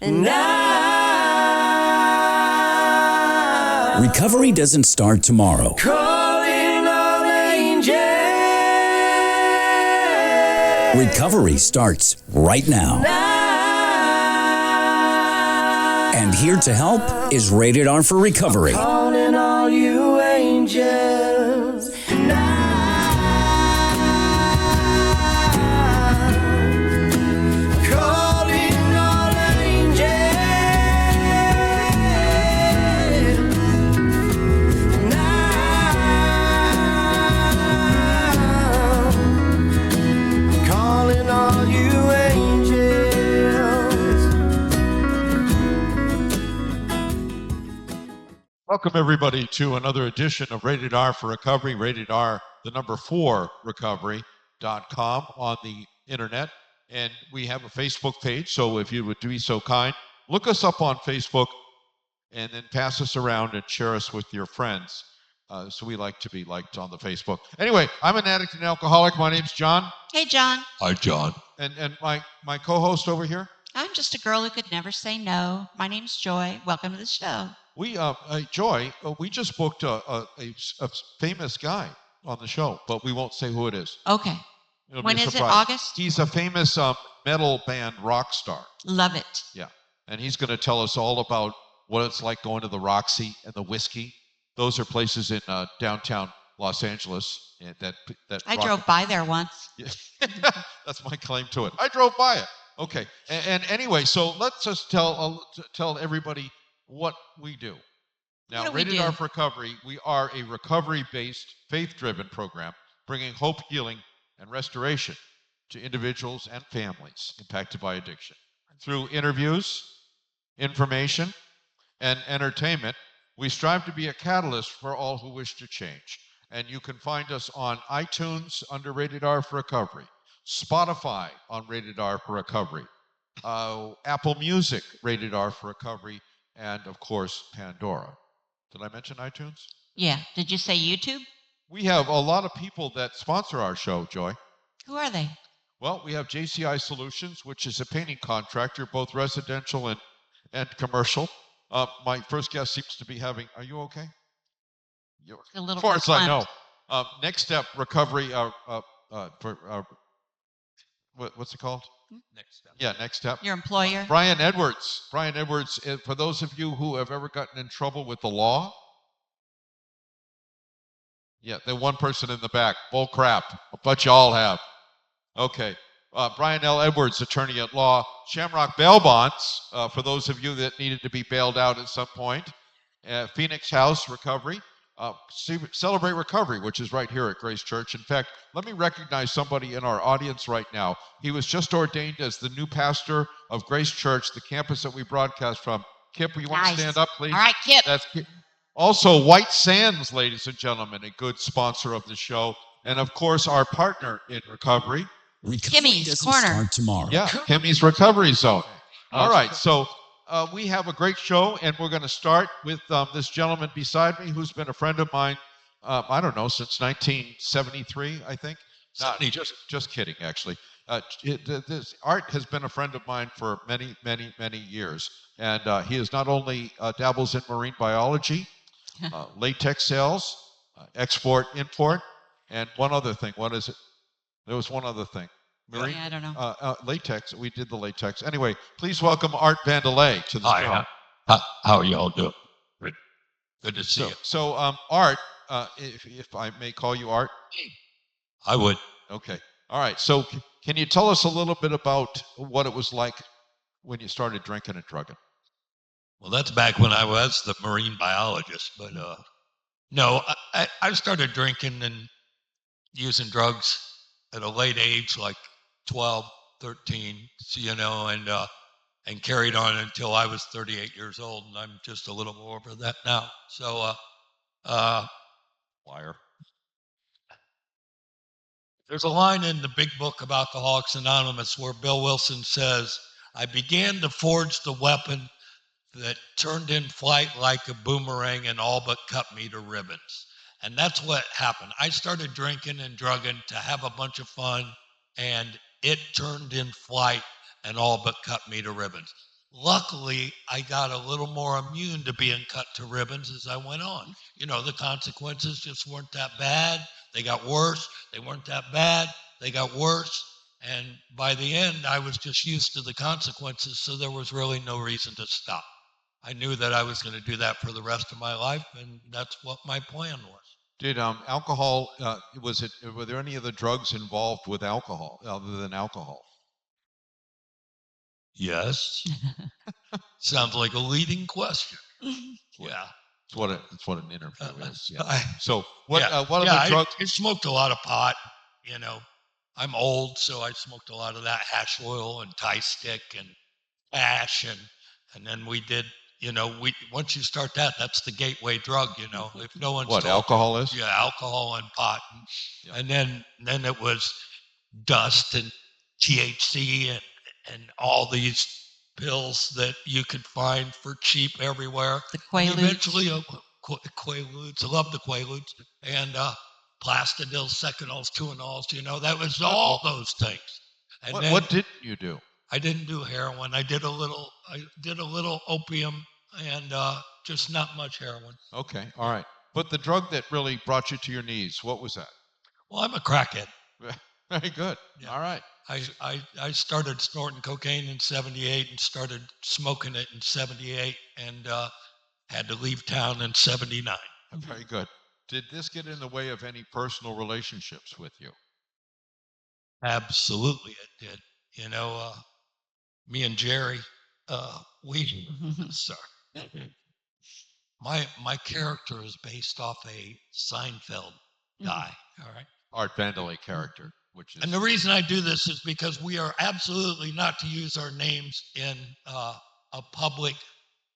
Now, Recovery doesn't start tomorrow. calling all angels. Recovery starts right now. And here to help is Rated R for Recovery. Calling all you angels. Now, calling all angels. Now, calling all you angels. Welcome, everybody, to another edition of Rated R for Recovery. Rated R, the number 4 recovery.com on the internet. And we have a Facebook page, so if you would be so kind, look us up on Facebook and then pass us around and share us with your friends. So we like to be liked on the Facebook. Anyway, I'm an addict and alcoholic. My name's John. Hey, John. Hi, John. And my co-host over here. I'm just a girl who could never say no. My name's Joy. Welcome to the show. We, Joy, we just booked a famous guy on the show, but we won't say who it is. Okay. It'll When be a is it? surprise. August? He's a famous metal band rock star. Love it. Yeah. And he's going to tell us all about what it's like going to the Roxy and the Whiskey. Those are places in downtown Los Angeles. And that I drove by there once. Yeah. That's my claim to it. I drove by it. Okay. And anyway, so let's just tell everybody what we do. Now, What do we Rated do? R for Recovery, we are a recovery-based, faith-driven program bringing hope, healing, and restoration to individuals and families impacted by addiction. Through interviews, information, and entertainment, we strive to be a catalyst for all who wish to change. And you can find us on iTunes under Rated R for Recovery, Spotify on Rated R for Recovery, Apple Music Rated R for Recovery, and of course, Pandora. Did I mention iTunes? Yeah. Did you say YouTube? We have a lot of people that sponsor our show, Joy. Who are they? Well, we have JCI Solutions, which is a painting contractor, both residential and commercial. My first guest seems to be having, are you okay? You're, A little as far as I know. verklempt. Next Step Recovery, what's it called? Next step. Yeah, Next Step. Your employer? Brian Edwards. Brian Edwards, for those of you who have ever gotten in trouble with the law. Yeah, the one person in the back. Bull crap. But you all have. Okay. Brian L. Edwards, attorney at law. Shamrock Bail Bonds, for those of you that needed to be bailed out at some point. Phoenix House Recovery. Celebrate Recovery, which is right here at Grace Church. In fact, let me recognize somebody in our audience right now. He was just ordained as the new pastor of Grace Church, the campus that we broadcast from. Kip, you want to Nice. stand up, please? All right, Kip. That's Kip. Also, White Sands, ladies and gentlemen, a good sponsor of the show. And of course, our partner in recovery. Recovery Kimmy's doesn't Corner. start tomorrow. Yeah, Kimmies Recovery Zone. All right, so we have a great show, and we're going to start with this gentleman beside me who's been a friend of mine, I don't know, since 1973, I think. Just kidding, actually. This Art has been a friend of mine for many, many, many years, and he is not only dabbles in marine biology, latex sales, export, import, and one other thing. What is it? There was one other thing. Marine, Yeah, I don't know. latex. We did the latex. Anyway, please welcome Art Vandalay to the show. Hi. How are y'all doing? Good to see you. So, Art, if I may call you Art. I would. Okay. All right. So, can you tell us a little bit about what it was like when you started drinking and drugging? Well, that's back when I was the marine biologist. But no, I started drinking and using drugs at a late age, like 12, 13, and carried on until I was 38 years old, and I'm just a little more over that now. So, Liar. there's a line in the big book of Alcoholics Anonymous where Bill Wilson says, "I began to forge the weapon that turned in flight like a boomerang and all but cut me to ribbons." And that's what happened. I started drinking and drugging to have a bunch of fun, and it turned in flight and all but cut me to ribbons. luckily, I got a little more immune to being cut to ribbons as I went on. You know, the consequences just weren't that bad. They got worse. They weren't that bad. They got worse. And by the end, I was just used to the consequences, so there was really no reason to stop. I knew that I was going to do that for the rest of my life, and that's what my plan was. Did alcohol, were there any other drugs involved with alcohol other than alcohol? Yes. Sounds like a leading question. Yeah. It's what an interview is. Yeah. I, So what yeah, other I drugs? smoked a lot of pot. You know, I'm old, so I smoked a lot of that hash oil and Thai stick and ash, and then we did. You know, once you start that, that's the gateway drug. You know, if no one's What told you. alcohol is? Yeah, alcohol and pot, Yeah. and then it was dust and THC and all these pills that you could find for cheap everywhere. The And Quaaludes. eventually, Quaaludes. I love the Quaaludes. And Plastidils, Secanols, Tuanols. You know, that was all those things. And then What didn't you do? I didn't do heroin. I did a little opium and just not much heroin. Okay, all right. But the drug that really brought you to your knees, what was that? Well, I'm a crackhead. Very good. Yeah. All right. I started snorting cocaine in 78 and started smoking it in 78 and had to leave town in 79. Very good. Did this get in the way of any personal relationships with you? Absolutely, it did. You know, me and Jerry, we, sorry. My character is based off a Seinfeld guy, all right? Art Vandalay character, which is And the reason I do this is because we are absolutely not to use our names in a public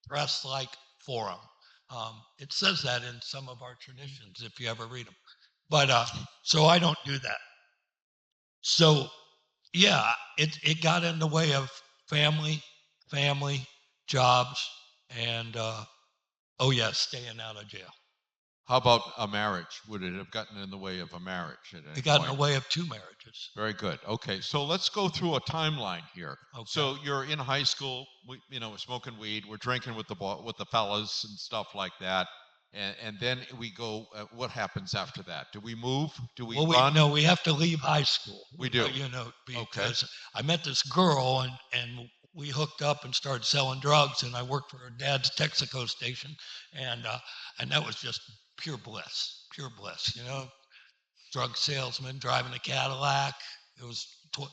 press-like forum. It says that in some of our traditions, if you ever read them. But so I don't do that. So yeah, it got in the way of family, jobs, and oh yeah, staying out of jail. how about a marriage? Would it have gotten in the way of a marriage at any It got in point? the way of 2 marriages. Very good. Okay, so let's go through a timeline here. Okay. So you're in high school, we're smoking weed, we're drinking with the fellas and stuff like that, and then we go. What happens after that? Do we move? Do we run? No, we have to leave high school. We do. You know, because I met this girl and we hooked up and started selling drugs, and I worked for her dad's Texaco station, and that was just pure bliss, you know. Drug salesman driving a Cadillac. It was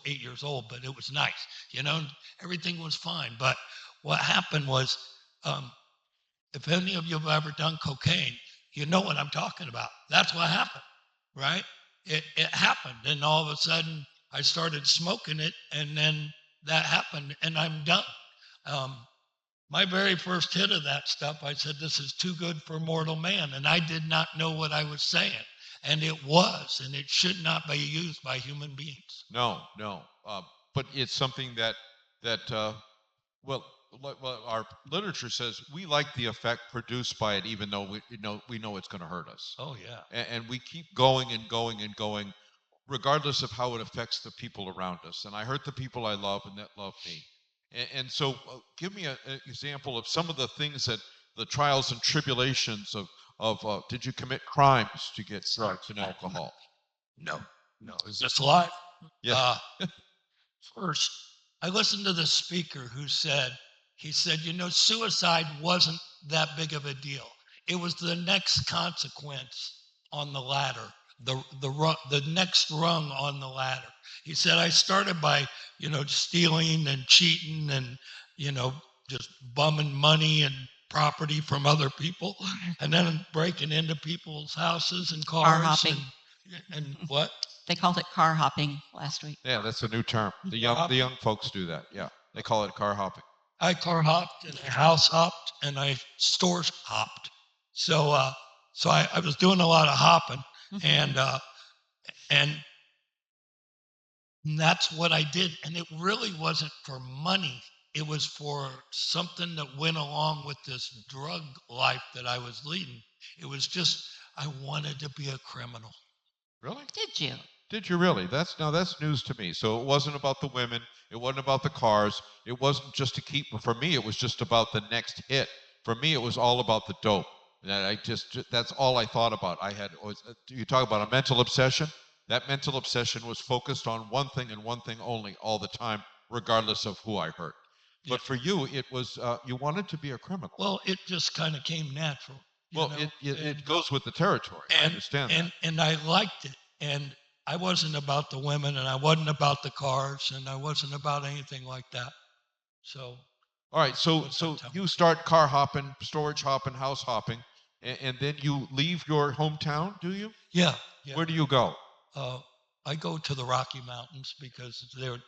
8 years old, but it was nice, you know. Everything was fine. But what happened was, if any of you have ever done cocaine, you know what I'm talking about. That's what happened, right? It happened, and all of a sudden I started smoking it, and then that happened, and I'm done. My very first hit of that stuff, I said, "This is too good for mortal man," and I did not know what I was saying, and it was, and it should not be used by human beings. No. But it's something that well, our literature says we like the effect produced by it, even though we know it's going to hurt us. Oh yeah. And we keep going and going and going, regardless of how it affects the people around us. And I hurt the people I love, and that love me. And so, give me an example of some of the things that the trials and tribulations of did you commit crimes to get drugs and alcohol? No. Is this live? Yeah. First, I listened to the speaker who said, suicide wasn't that big of a deal. It was the next consequence on the ladder, the next rung on the ladder. He said, I started by, stealing and cheating and, just bumming money and property from other people, and then breaking into people's houses and cars. Car hopping. And what? They called it car hopping last week. Yeah, that's a new term. The young folks do that. Yeah, they call it car hopping. I car hopped and I house hopped and I stores hopped. So I was doing a lot of hopping, and that's what I did. And it really wasn't for money. It was for something that went along with this drug life that I was leading. It was just, I wanted to be a criminal. Really? Did you? Did you really? That's news to me. So it wasn't about the women. It wasn't about the cars. It wasn't just to keep. For me, it was just about the next hit. For me, it was all about the dope. And that's all I thought about. You talk about a mental obsession. That mental obsession was focused on one thing and one thing only all the time, regardless of who I hurt. But for you, it was you wanted to be a criminal. Well, it just kind of came natural. Well, it goes with the territory. I understand that. And I liked it. And I wasn't about the women, and I wasn't about the cars, and I wasn't about anything like that. So. All right. So you start car hopping, storage hopping, house hopping, and then you leave your hometown, do you? Yeah. Where do you go? I go to the Rocky Mountains because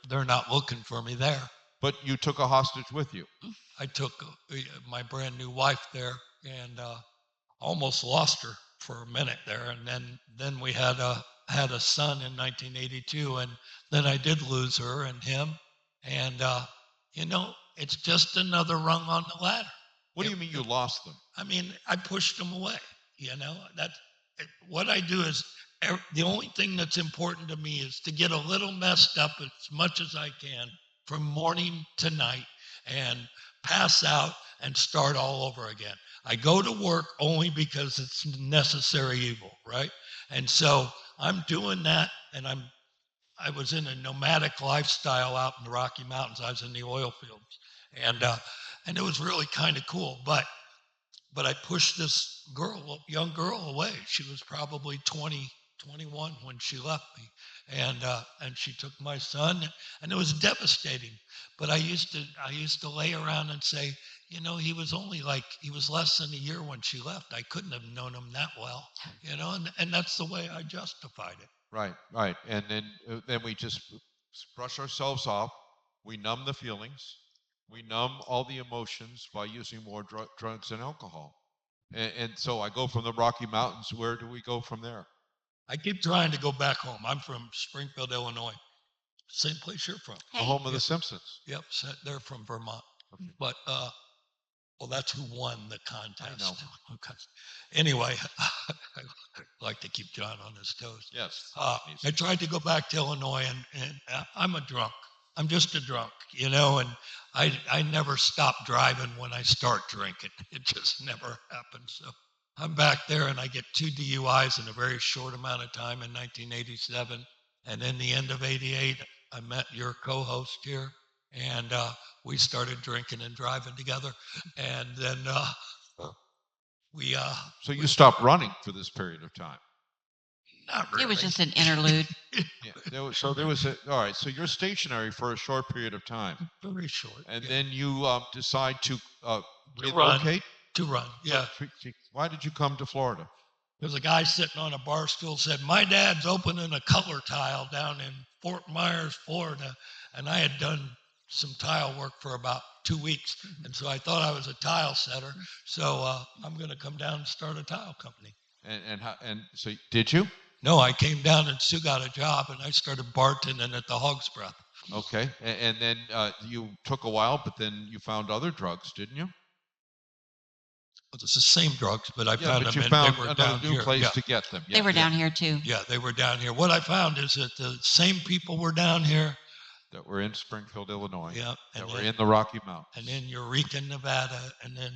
they're not looking for me there. But you took a hostage with you. I took my brand new wife there, and almost lost her for a minute there, and then we had a son in 1982, and then I did lose her and him, and it's just another rung on the ladder. What do you mean you lost them? I mean, I pushed them away. What I do is the only thing that's important to me is to get a little messed up as much as I can from morning to night and pass out and start all over again. I go to work only because it's necessary evil, right? And so I'm doing that, and I was in a nomadic lifestyle out in the Rocky Mountains. I was in the oil fields, and it was really kind of cool. But I pushed this young girl away. She was probably 20, 21 when she left me, and she took my son, and it was devastating. But I used to lay around and say, he was less than a year when she left. I couldn't have known him that well, and that's the way I justified it. Right. And then we just brush ourselves off. We numb the feelings. We numb all the emotions by using more drugs and alcohol. And so I go from the Rocky Mountains. Where do we go from there? I keep trying to go back home. I'm from Springfield, Illinois. Same place you're from. The home of the Simpsons. Yep, they're from Vermont. Okay. But, that's who won the contest. I know. Okay. Anyway, I like to keep John on his toes. Yes. I tried to go back to Illinois, and I'm a drunk. I'm just a drunk, and I never stop driving when I start drinking. It just never happens. So I'm back there, and I get 2 DUIs in a very short amount of time in 1987. And in the end of 88, I met your co-host here, and we started drinking and driving together. And then So you stopped running for this period of time? Not really. It was just an interlude. Yeah. All right. So you're stationary for a short period of time. Very short. And then you decide to relocate? To run, yeah. Why did you come to Florida? There's a guy sitting on a bar stool said, my dad's opening a color tile down in Fort Myers, Florida. And I had done some tile work for about 2 weeks. And so I thought I was a tile setter. So I'm going to come down and start a tile company. And so did you? No, I came down and Sue got a job, and I started bartending at the Hog's Breath. Okay. And then you took a while, but then you found other drugs, didn't you? It's the same drugs, but I found them. You found another new place to get them. They were down here too. Yeah, they were down here. What I found is that the same people were down here. That were in Springfield, Illinois. Yeah. That were in the Rocky Mountains. And then Eureka, Nevada, and then,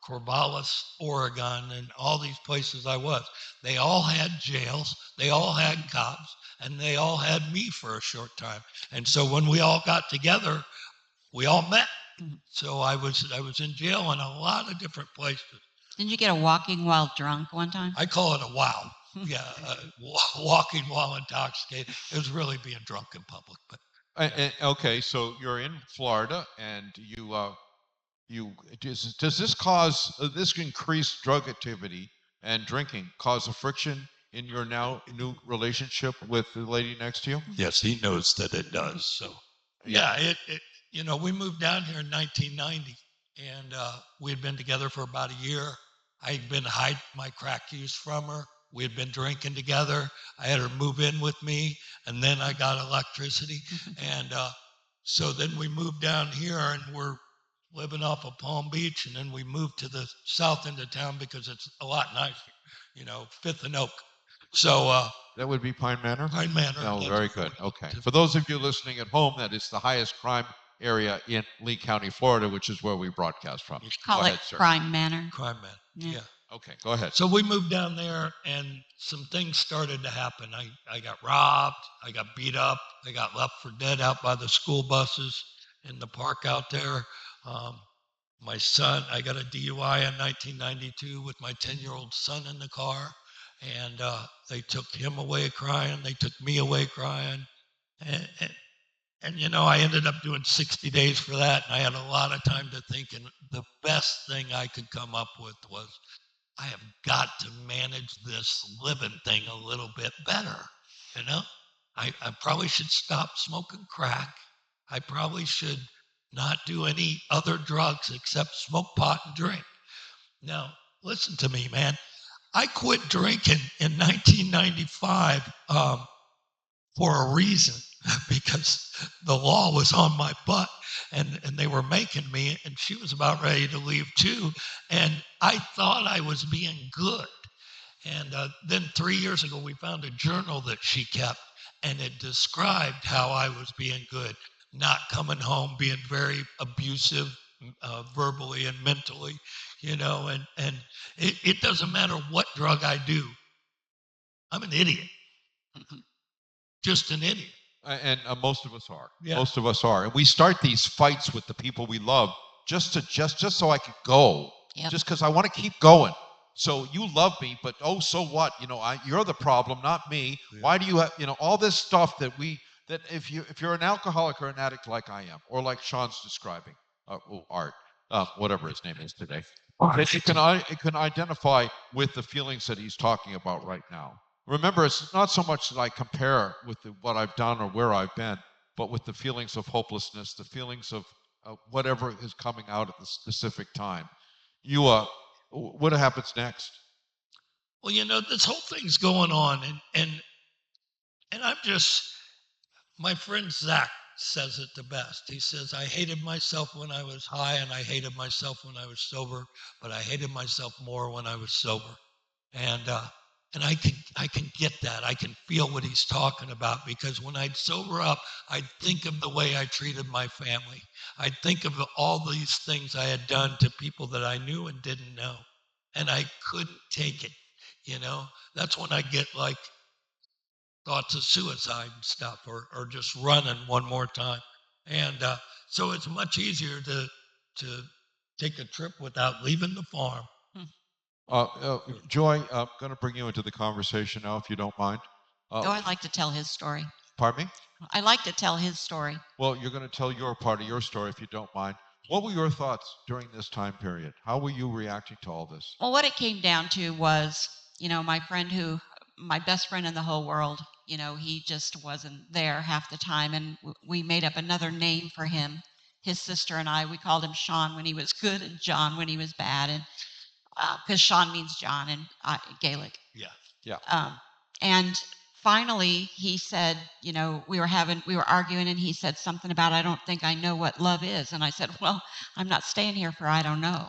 Corvallis, Oregon, and all these places I was. They all had jails, they all had cops, and they all had me for a short time. And so when we all got together, we all met. So I was in jail in a lot of different places. Didn't you get a walking while drunk one time? I call it a wow. Yeah, walking while intoxicated. It was really being drunk in public. But okay, so you're in Florida, and does this cause this increased drug activity and drinking cause a friction in your now new relationship with the lady next to you? Yes, he knows that it does. So yeah, we moved down here in 1990, and we had been together for about a year. I had been hiding my crack use from her. We had been drinking together. I had her move in with me, and then I got electricity. And so then we moved down here, and we're living off of Palm Beach, and then we moved to the south end of town because it's a lot nicer, Fifth and Oak. So That would be Pine Manor? Pine Manor. Oh, that's very a good. 40. Okay. For those of you listening at home, that is the highest crime area in Lee County, Florida, which is where we broadcast from. Call Go it ahead, sir. Crime Manor. Crime Manor. Yeah. Yeah. Okay, go ahead. So we moved down there, and some things started to happen. I got robbed. I got beat up. I got left for dead out by the school buses in the park out there. My son, I got a DUI in 1992 with my 10-year-old son in the car, and they took him away crying. They took me away crying. And you know, I ended up doing 60 days for that, and I had a lot of time to think, and the best thing I could come up with was, I have got to manage this living thing a little bit better. You know, I probably should stop smoking crack. I probably should not do any other drugs except smoke pot and drink. Now, listen to me, man. I quit drinking in 1995 for a reason, because the law was on my butt, and they were making me, and she was about ready to leave too. And I thought I was being good. And then 3 years ago, we found a journal that she kept, and it described how I was being good, not coming home, being very abusive, verbally and mentally, you know, and it doesn't matter what drug I do. I'm an idiot. Just an idiot. And most of us are. Yeah. Most of us are. And we start these fights with the people we love just so I could go. Yep. Just because I want to keep going. So you love me, but oh, so what? You know, you're the problem, not me. Yeah. Why do you have, you know, all this stuff that if you're an alcoholic or an addict like I am, or like Sean's describing, Art, whatever his name is today, that you can identify with the feelings that he's talking about right now. Remember, it's not so much that I compare with what I've done or where I've been, but with the feelings of hopelessness, the feelings of whatever is coming out at the specific time. What happens next? Well, you know, this whole thing's going on, and I'm just, my friend Zach says it the best. He says, I hated myself when I was high, and I hated myself when I was sober, but I hated myself more when I was sober. And I can get that. I can feel what he's talking about, because when I'd sober up, I'd think of the way I treated my family. I'd think of all these things I had done to people that I knew and didn't know. And I couldn't take it, you know? That's when I get like thoughts of suicide and stuff, or just running one more time. And so it's much easier to take a trip without leaving the farm. Joy, I'm going to bring you into the conversation now, if you don't mind. I like to tell his story. Pardon me? I like to tell his story. Well, you're going to tell your part of your story, if you don't mind. What were your thoughts during this time period? How were you reacting to all this? Well, what it came down to was, you know, my best friend in the whole world, you know, he just wasn't there half the time. And we made up another name for him. His sister and I, we called him Sean when he was good and John when he was bad. And because Sean means John in Gaelic. Yeah. And finally, he said, you know, we were arguing, and he said something about, I don't think I know what love is. And I said, well, I'm not staying here for I don't know.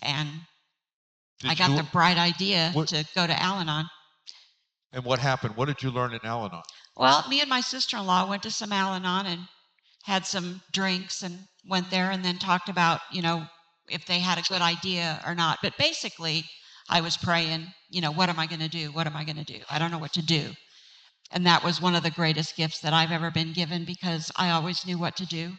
And I got the bright idea to go to Al-Anon. And what happened? What did you learn in Al-Anon? Well, me and my sister-in-law went to some Al-Anon and had some drinks and went there, and then talked about, you know, if they had a good idea or not. But basically, I was praying, you know, what am I going to do? What am I going to do? I don't know what to do. And that was one of the greatest gifts that I've ever been given, because I always knew what to do.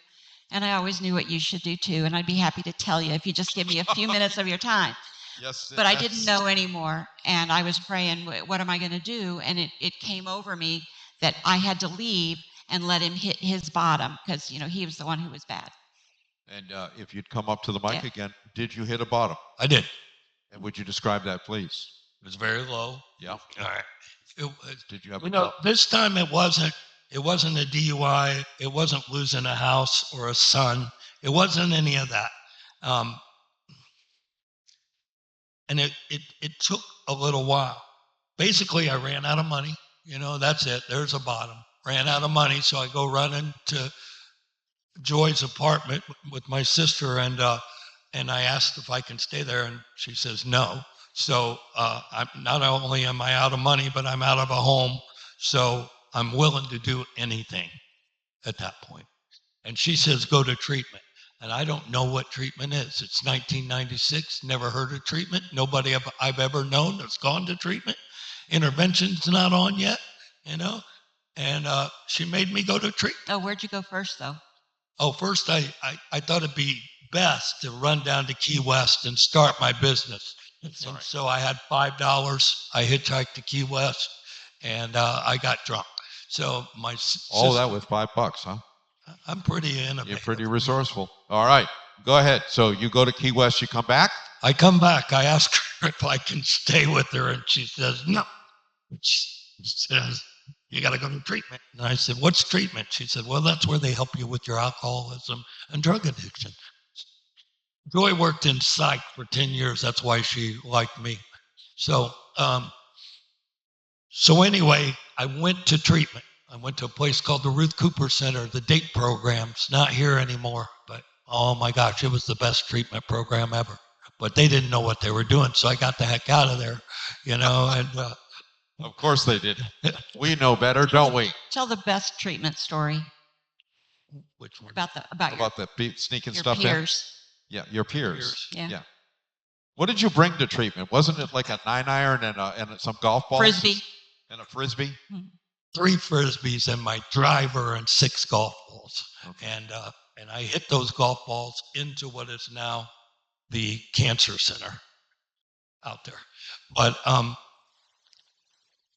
And I always knew what you should do too. And I'd be happy to tell you if you just give me a few minutes of your time. Yes. But I didn't know anymore. And I was praying, what am I going to do? And it came over me that I had to leave and let him hit his bottom, because, you know, he was the one who was bad. And if you'd come up to the mic again, did you hit a bottom? I did. And would you describe that, please? It was very low. Yeah. All right. Did you have? You know, this time it wasn't a DUI. It wasn't losing a house or a son. It wasn't any of that. And it took a little while. Basically, I ran out of money. You know, that's it. There's a bottom. Ran out of money, so I go running to Joy's apartment with my sister, and I asked if I can stay there, and she says no. So I'm not only am I out of money, but I'm out of a home. So I'm willing to do anything at that point. And she says, go to treatment. And I don't know what treatment is. It's 1996, never heard of treatment. Nobody I've ever known has gone to treatment. Intervention's not on yet, you know. And she made me go to treatment. Oh, where'd you go first, though? Oh, first I thought it'd be best to run down to Key West and start my business. And so I had $5. I hitchhiked to Key West, and I got drunk. So my That was $5, huh? I'm pretty innovative. You're pretty resourceful. All right, go ahead. So you go to Key West, you come back? I come back. I ask her if I can stay with her, and she says, no. She says, you got to go to treatment. And I said, what's treatment? She said, well, that's where they help you with your alcoholism and drug addiction. Joy worked in psych for 10 years. That's why she liked me. So anyway, I went to treatment. I went to a place called the Ruth Cooper Center, the DATE program's not here anymore, but oh my gosh, it was the best treatment program ever. But they didn't know what they were doing, so I got the heck out of there, you know. And of course they did. We know better, don't we? Tell the best treatment story. Which one? About the sneaking your stuff peers. in? Yeah, your peers. Yeah. What did you bring to treatment? Wasn't it like a 9-iron and some golf balls? Frisbee. And a Frisbee? 3 Frisbees and my driver and 6 golf balls. Okay. And I hit those golf balls into what is now the cancer center out there. But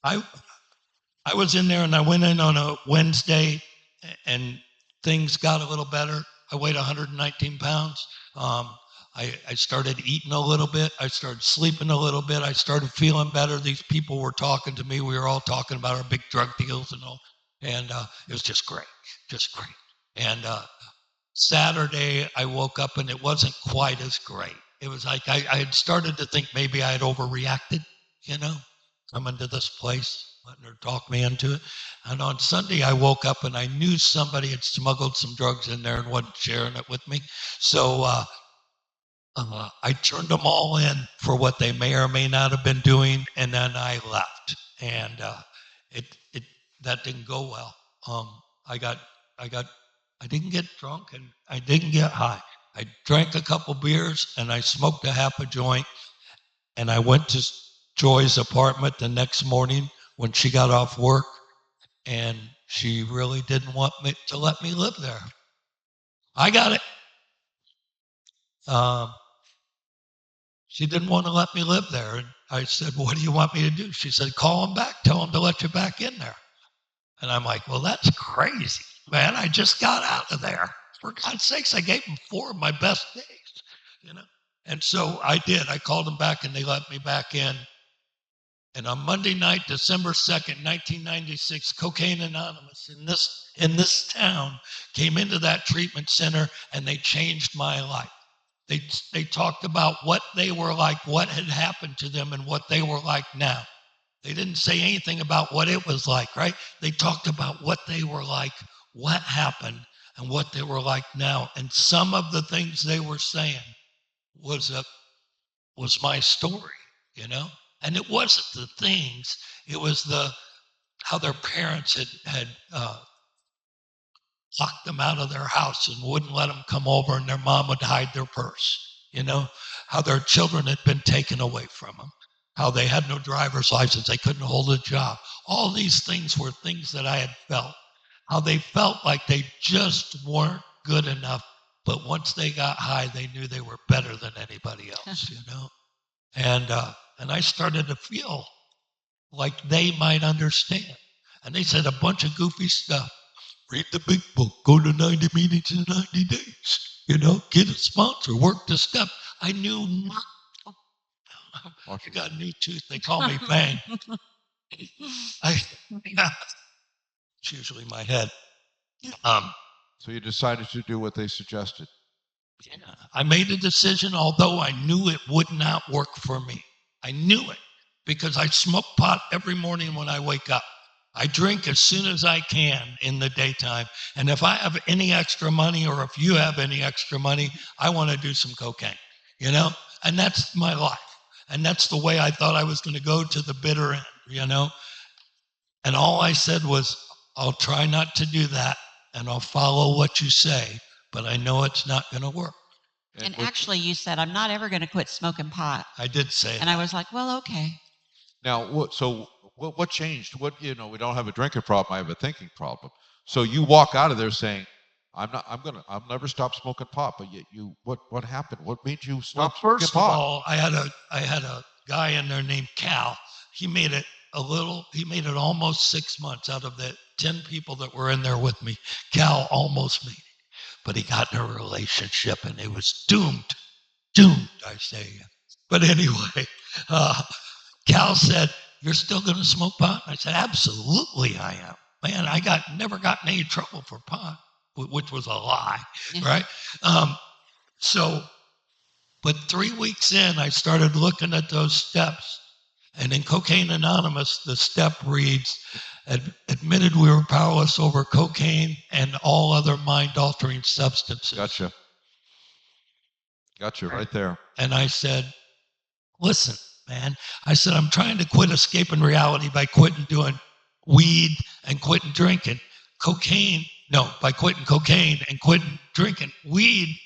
I was in there, and I went in on a Wednesday, and things got a little better. I weighed 119 pounds. I started eating a little bit. I started sleeping a little bit. I started feeling better. These people were talking to me. We were all talking about our big drug deals and all. And it was just great. And Saturday, I woke up, and it wasn't quite as great. It was like I had started to think maybe I had overreacted, you know, coming to this place, letting her talk me into it. And on Sunday, I woke up, and I knew somebody had smuggled some drugs in there and wasn't sharing it with me. So I turned them all in for what they may or may not have been doing, and then I left. And that didn't go well. I didn't get drunk, and I didn't get high. I drank a couple beers, and I smoked a half a joint, and I went to Joy's apartment the next morning when she got off work, and she really didn't want me to let me live there. I got it. She didn't want to let me live there. And I said, what do you want me to do? She said, call him back. Tell him to let you back in there. And I'm like, well, that's crazy, man. I just got out of there. For God's sakes, I gave him 4 of my best days, you know. And so I did. I called them back, and they let me back in. And on Monday night, December 2nd, 1996, Cocaine Anonymous in this town came into that treatment center, and they changed my life. They talked about what they were like, what had happened to them, and what they were like now. They didn't say anything about what it was like, right? They talked about what they were like, what happened, and what they were like now. And some of the things they were saying was my story, you know? And it wasn't the things, it was how their parents had locked them out of their house and wouldn't let them come over, and their mom would hide their purse, you know, how their children had been taken away from them, how they had no driver's license, they couldn't hold a job. All these things were things that I had felt, how they felt like they just weren't good enough, but once they got high, they knew they were better than anybody else, you know. And I started to feel like they might understand. And they said a bunch of goofy stuff. Read the big book, go to 90 meetings in 90 days, you know, get a sponsor, work the stuff. I knew not. I got a new tooth. They call me Bang. It's usually my head. So you decided to do what they suggested. Yeah, I made a decision, although I knew it would not work for me. I knew it because I smoke pot every morning when I wake up. I drink as soon as I can in the daytime. And if I have any extra money, or if you have any extra money, I want to do some cocaine, you know? And that's my life. And that's the way I thought I was going to go to the bitter end, you know? And all I said was, I'll try not to do that, and I'll follow what you say, but I know it's not going to work. And actually, you said, I'm not ever going to quit smoking pot. I did say And that. I was like, well, okay. Now, what changed? We don't have a drinking problem. I have a thinking problem. So you walk out of there saying, I'll never stop smoking pot. But yet what happened? What made you stop smoking First pot? of all, I had a guy in there named Cal. He made it almost 6 months out of the 10 people that were in there with me. Cal almost made it, but he got in a relationship and it was doomed, I say. But anyway, Cal said, "You're still going to smoke pot?" I said, "Absolutely I am. Man, I never got in any trouble for pot," which was a lie, right? But 3 weeks in, I started looking at those steps. And in Cocaine Anonymous, the step reads, admitted we were powerless over cocaine and all other mind-altering substances. Gotcha right there. And I said, listen, man, I said, I'm trying to quit escaping reality by quitting doing weed and quitting drinking. By quitting cocaine and quitting drinking weed,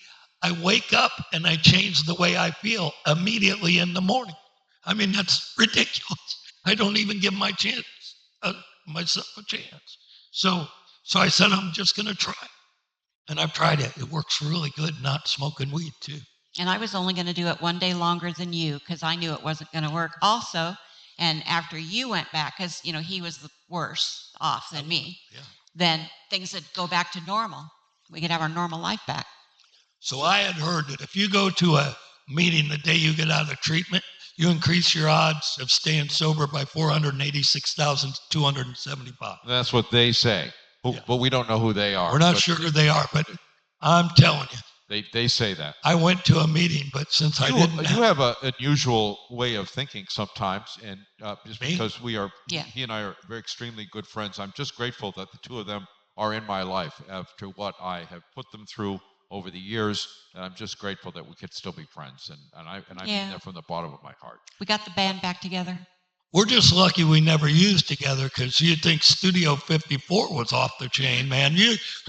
I wake up and I change the way I feel immediately in the morning. I mean, that's ridiculous. I don't even give myself a chance. So I said, I'm just going to try. And I've tried it. It works really good not smoking weed, too. And I was only going to do it one day longer than you because I knew it wasn't going to work also. And after you went back, because, he was the worse off than me, then things would go back to normal. We could have our normal life back. So I had heard that if you go to a meeting the day you get out of treatment, you increase your odds of staying sober by 486,275. That's what they say. But we don't know who they are. We're not sure who they are, but I'm telling you. They say that. I went to a meeting, but since I didn't... You have an unusual way of thinking sometimes, and just because he and I are very extremely good friends, I'm just grateful that the two of them are in my life after what I have put them through over the years, and I'm just grateful that we could still be friends, and I mean that from the bottom of my heart. We got the band back together. We're just lucky we never used together, because you'd think Studio 54 was off the chain, man.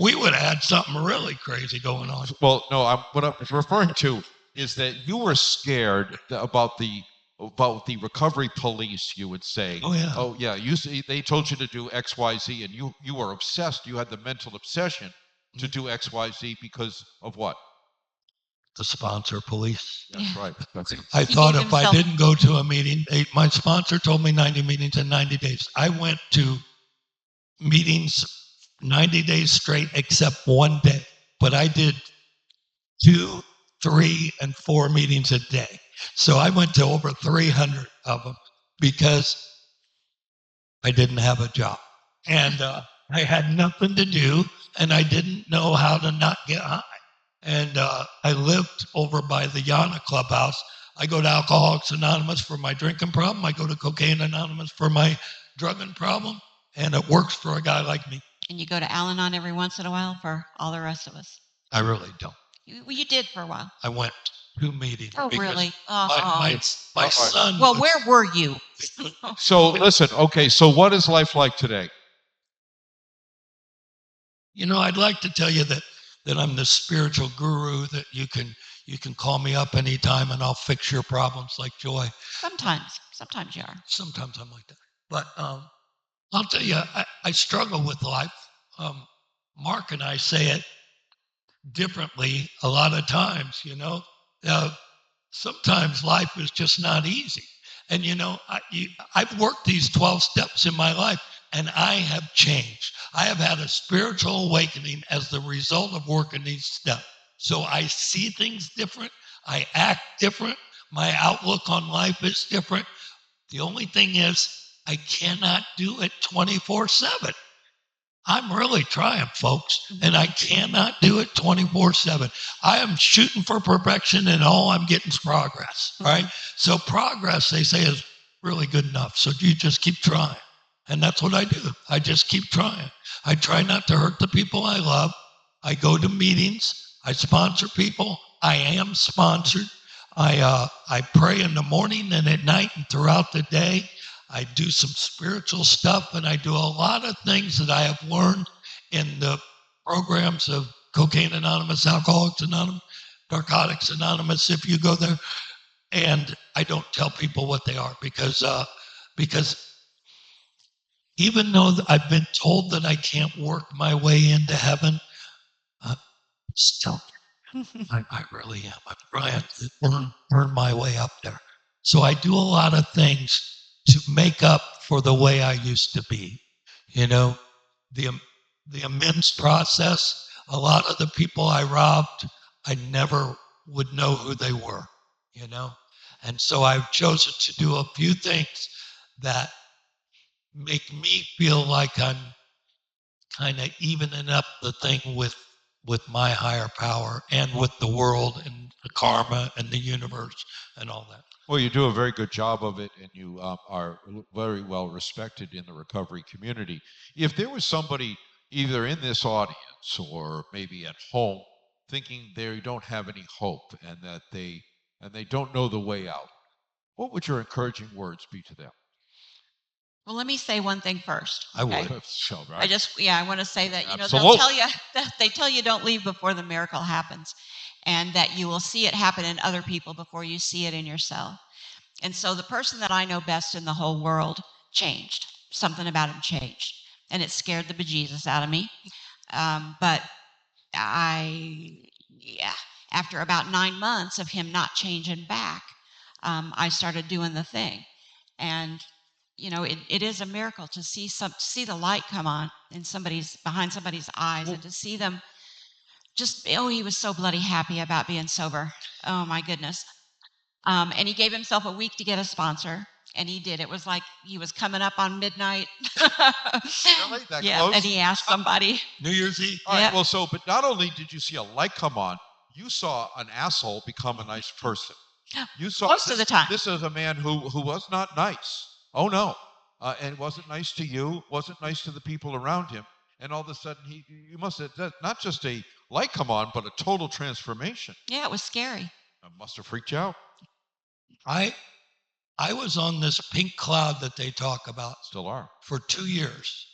We would have had something really crazy going on. Well, no, what I'm referring to is that you were scared about the recovery police, you would say. Oh, yeah. They told you to do X, Y, Z, and you were obsessed. You had the mental obsession to do X, Y, Z because of what? The sponsor police. That's right. I thought if I didn't go to a meeting, my sponsor told me 90 meetings in 90 days. I went to meetings 90 days straight except one day. But I did 2, 3, and 4 meetings a day. So I went to over 300 of them because I didn't have a job. And I had nothing to do, and I didn't know how to not get high. And I lived over by the Yana Clubhouse. I go to Alcoholics Anonymous for my drinking problem. I go to Cocaine Anonymous for my drugging problem. And it works for a guy like me. And you go to Al-Anon every once in a while for all the rest of us. I really don't. You did for a while. I went 2 meetings. Oh, really? My son... Well, where were you? So, listen, okay, so what is life like today? I'd like to tell you that I'm the spiritual guru, that you can call me up anytime and I'll fix your problems like Joy. Sometimes you are. Sometimes I'm like that. But I'll tell you, I struggle with life. Mark and I say it differently a lot of times, Sometimes life is just not easy. And, I've worked these 12 steps in my life, and I have changed. I have had a spiritual awakening as the result of working these steps. So I see things different. I act different. My outlook on life is different. The only thing is, I cannot do it 24/7. I'm really trying, folks, and I cannot do it 24/7. I am shooting for perfection, and all I'm getting is progress, right? So progress, they say, is really good enough. So you just keep trying. And that's what I do. I just keep trying. I try not to hurt the people I love. I go to meetings. I sponsor people. I am sponsored. I pray in the morning and at night and throughout the day. I do some spiritual stuff, and I do a lot of things that I have learned in the programs of Cocaine Anonymous, Alcoholics Anonymous, Narcotics Anonymous, if you go there. And I don't tell people what they are because even though I've been told that I can't work my way into heaven, still, I really am. I'm trying to earn my way up there. So I do a lot of things to make up for the way I used to be. You know, the amends process, a lot of the people I robbed, I never would know who they were, you know? And so I've chosen to do a few things that make me feel like I'm kind of evening up the thing with my higher power and with the world and the karma and the universe and all that. Well, you do a very good job of it, and you are very well respected in the recovery community. If there was somebody either in this audience or maybe at home thinking they don't have any hope and that they don't know the way out, what would your encouraging words be to them? Well, let me say one thing first. I would. So, I want to say that, they'll Absolutely. tell you, they tell you don't leave before the miracle happens, and that you will see it happen in other people before you see it in yourself. And so the person that I know best in the whole world changed. Something about him changed, and it scared the bejesus out of me. But after about 9 months of him not changing back, I started doing the thing. And it is a miracle to see see the light come on in behind somebody's eyes, and to see them he was so bloody happy about being sober. Oh my goodness. And he gave himself a week to get a sponsor, and he did. It was like he was coming up on midnight. Really? That close? And he asked somebody. New Year's Eve. All right, Yep. well, but not only did you see a light come on, you saw an asshole become a nice person. You saw Most of the time. This is a man who was not nice. Oh no, and wasn't nice to you. Wasn't nice to the people around him. And all of a sudden, you must have not just a light come on, but a total transformation. Yeah, it was scary. It must have freaked you out. I was on this pink cloud that they talk about Still are. for 2 years.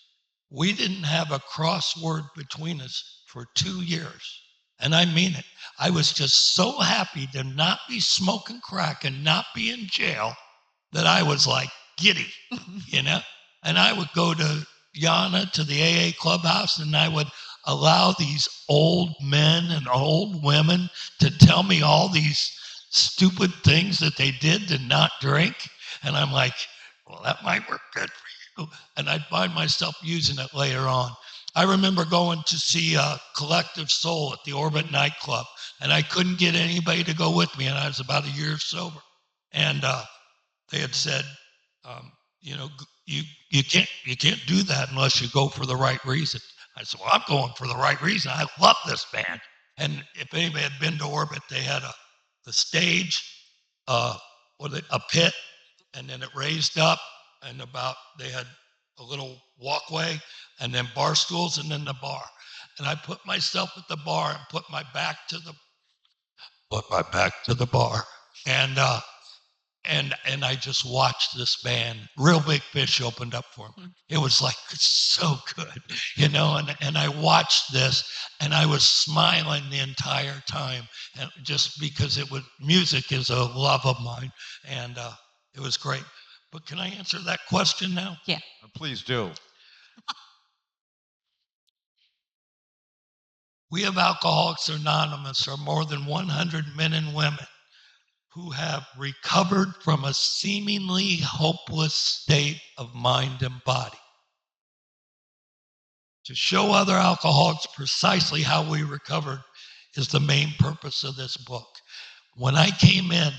We didn't have a crossword between us for 2 years. And I mean it. I was just so happy to not be smoking crack and not be in jail that I was like giddy, you know? And I would go to Yana, to the AA clubhouse, and I would allow these old men and old women to tell me all these stupid things that they did to not drink. And I'm like, well, that might work good for you. And I'd find myself using it later on. I remember going to see Collective Soul at the Orbit nightclub, and I couldn't get anybody to go with me, and I was about a year sober. And they had said, you can't do that unless you go for the right reason. I said, well, I'm going for the right reason. I love this band. And if anybody had been to Orbit, they had the stage, a pit, and then it raised up, and they had a little walkway, and then bar stools, and then the bar. And I put myself at the bar and put my back to the bar, and I just watched this band. Real Big Fish opened up for me. It was like so good, and I watched this, and I was smiling the entire time, and just because music is a love of mine, and it was great. But can I answer that question now? Yeah. Please do. We of Alcoholics Anonymous are more than 100 men and women who have recovered from a seemingly hopeless state of mind and body. To show other alcoholics precisely how we recovered is the main purpose of this book. When I came in,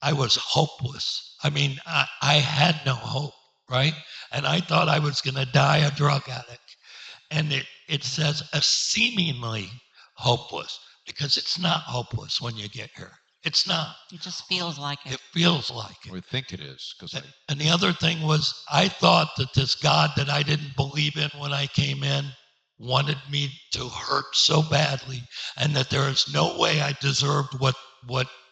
I was hopeless. I mean, I had no hope, right? And I thought I was going to die a drug addict. And it says a seemingly hopeless, because it's not hopeless when you get here. It's not. It just feels like it. It feels like it. We think it is. And the other thing was, I thought that this God that I didn't believe in when I came in wanted me to hurt so badly, and that there is no way I deserved what